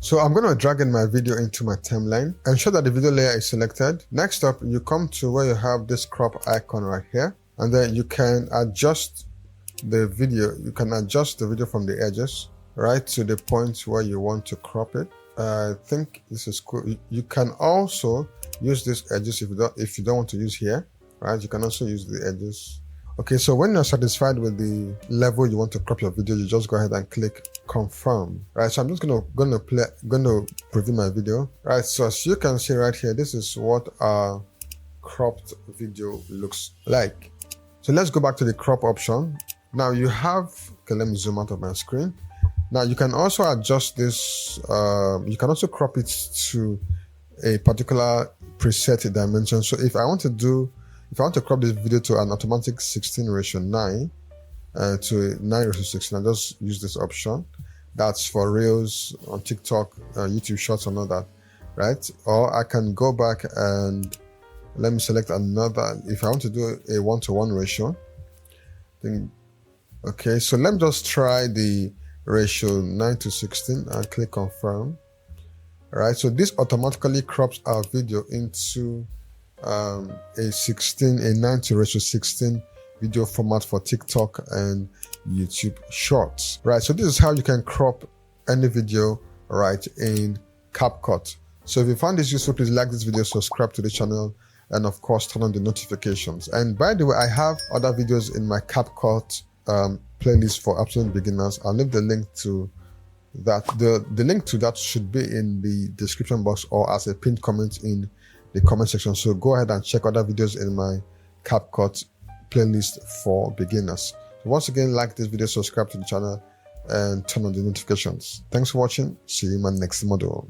So I'm going to drag in my video into my timeline. Ensure that the video layer is selected. Next up, you come to where you have this crop icon right here, and then you can adjust the video. You can adjust the video from the edges right to the point where you want to crop it. I think this is cool. You can also use these edges if you don't want to use here, right? You can also use the edges. Okay, so when you're satisfied with the level you want to crop your video, you just go ahead and click confirm. Right, so I'm just gonna preview my video. Right, so as you can see right here, this is what our cropped video looks like. So let's go back to the crop option. Now you have, okay, let me zoom out of my screen. Now you can also adjust this, you can also crop it to a particular preset dimension. So if I want to crop this video to an automatic 16:9 to 9:16, I just use this option. That's for Reels on TikTok, YouTube Shorts and all that, right? Or I can go back and let me select another. If I want to do a 1:1 ratio, then okay, so let me just try the ratio 9:16 and click confirm. All right, so this automatically crops our video into a 9:16 video format for TikTok and YouTube Shorts. Right, so this is how you can crop any video right in Capcut. So if you found this useful, please like this video, subscribe to the channel, and of course turn on the notifications. And by the way, I have other videos in my Capcut playlist for absolute beginners. I'll leave the link to that. The link to that should be in the description box or as a pinned comment in the comment section. So go ahead and check other videos in my Capcut playlist for beginners. So once again, like this video, subscribe to the channel, and turn on the notifications. Thanks for watching. See you in my next model.